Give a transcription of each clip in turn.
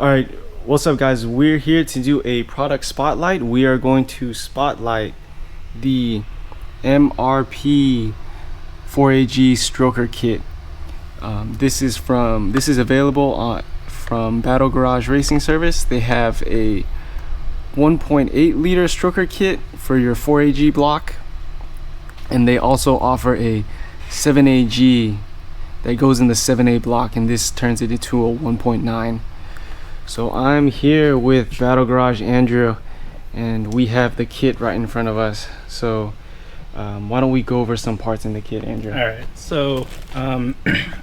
All right, what's up guys? We're here to do a product spotlight. We are going to spotlight the MRP 4AG Stroker Kit. This is available from Battle Garage Racing Service. They have a 1.8 liter stroker kit for your 4AG block, and they also offer a 7AG that goes in the 7A block, and this turns it into a 1.9. So I'm here with Battle Garage Andrew, and we have the kit right in front of us. So why don't we go over some parts in the kit, Andrew? All right, so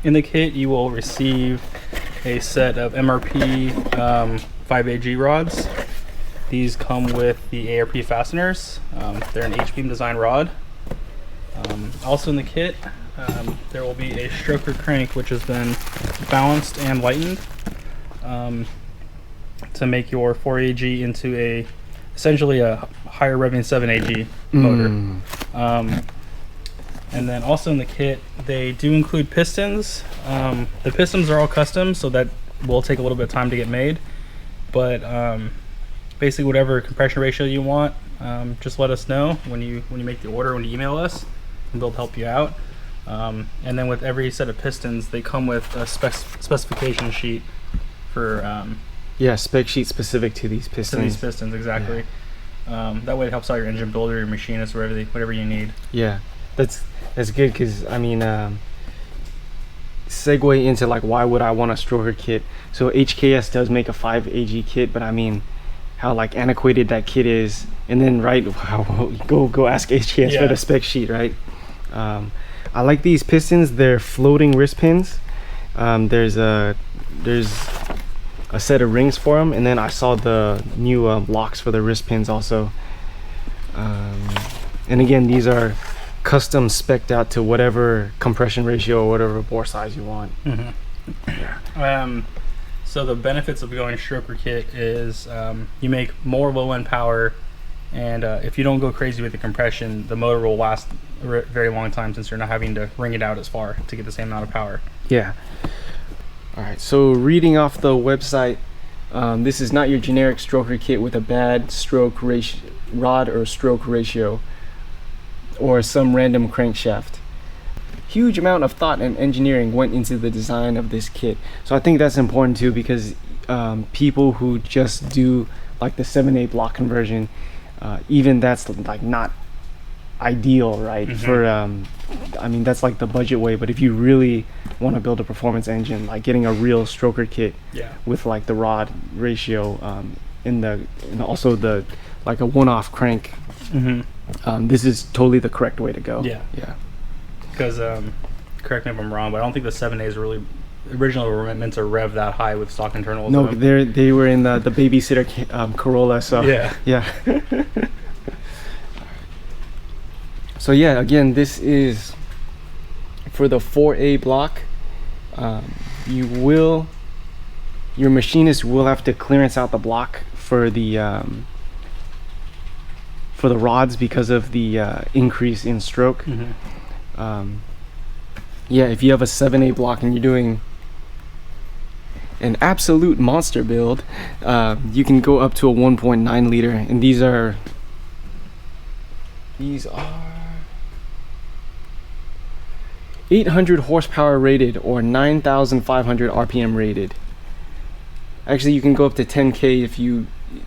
in the kit you will receive a set of MRP 5AG rods. These come with the ARP fasteners. They're an H-beam design rod. Also in the kit there will be a stroker crank, which has been balanced and lightened to make your 4AG into essentially a higher revving 7AG motor. And then also in the kit they do include pistons. The pistons are all custom, so that will take a little bit of time to get made, but basically whatever compression ratio you want, just let us know when you make the order, when you email us, and they'll help you out. And then with every set of pistons they come with a specification sheet for spec sheet specific to these pistons. Exactly. That way it helps out your engine builder, your machinist, whatever you need. Yeah, that's good, because I mean, segue into like why would I want a stroker kit. So HKS does make a 5AG kit, but I mean how like antiquated that kit is, and then go ask HKS for the spec sheet, right? I like these pistons. They're floating wrist pins. There's a set of rings for them, and then I saw the new locks for the wrist pins also. And again, these are custom spec'd out to whatever compression ratio or whatever bore size you want. So the benefits of going stroker kit is you make more low end power, and if you don't go crazy with the compression, the motor will last a very long time, since you're not having to wring it out as far to get the same amount of power. Yeah. All right, so reading off the website, this is not your generic stroker kit with a bad stroke ratio, rod or stroke ratio, or some random crankshaft. Huge amount of thought and engineering went into the design of this kit. So I think that's important too, because people who just do like the 7A block conversion, even that's like not ideal, right? For I mean, that's like the budget way, but if you really want to build a performance engine, like getting a real stroker kit with like the rod ratio and also the like a one-off crank, this is totally the correct way to go. Because correct me if I'm wrong, but I don't think the 7As really originally were meant to rev that high with stock internals. No, they were in the babysitter Corolla, so yeah. So yeah, again, this is for the 4A block. Your machinist will have to clearance out the block for the rods because of the increase in stroke. Yeah, if you have a 7A block and you're doing an absolute monster build, you can go up to a 1.9 liter, and these are 800 horsepower rated or 9,500 RPM rated. Actually, you can go up to 10K if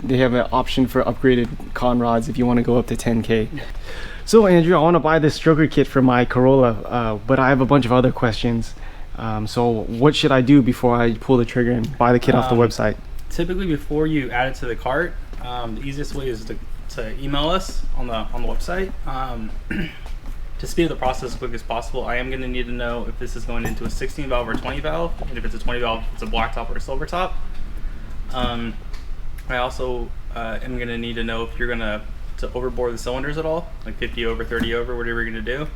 they have an option for upgraded con rods if you want to go up to 10K. So Andrew, I want to buy this stroker kit for my Corolla, but I have a bunch of other questions. So what should I do before I pull the trigger and buy the kit off the website? Typically, before you add it to the cart, the easiest way is to email us on the website. To speed up the process as quick as possible, I am going to need to know if this is going into a 16 valve or 20 valve, and if it's a 20 valve, it's a black top or a silver top. I also am going to need to know if you're going to overbore the cylinders at all, like 50 over, 30 over, whatever you're going to do.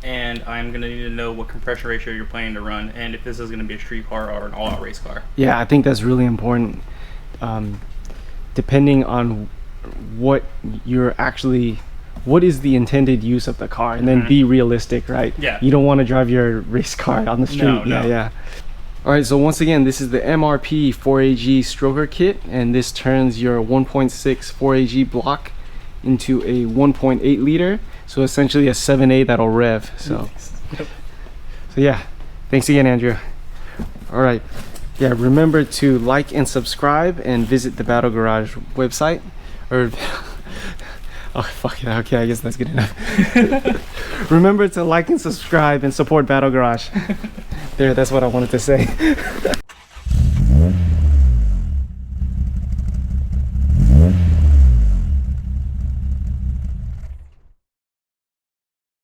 And I'm going to need to know what compression ratio you're planning to run, and if this is going to be a street car or an all-out race car. Yeah, I think that's really important. Depending on what is the intended use of the car, and then be realistic, right? Yeah. You don't want to drive your race car on the street. No. All right, so once again, this is the MRP 4AG Stroker Kit, and this turns your 1.6 4AG block into a 1.8 liter. So essentially a 7A that'll rev. So yeah, thanks again, Andrew. All right, yeah, remember to like and subscribe and visit the Battle Garage website. Or oh fuck it, okay, I guess that's good enough. Remember to like and subscribe and support Battle Garage. There, that's what I wanted to say.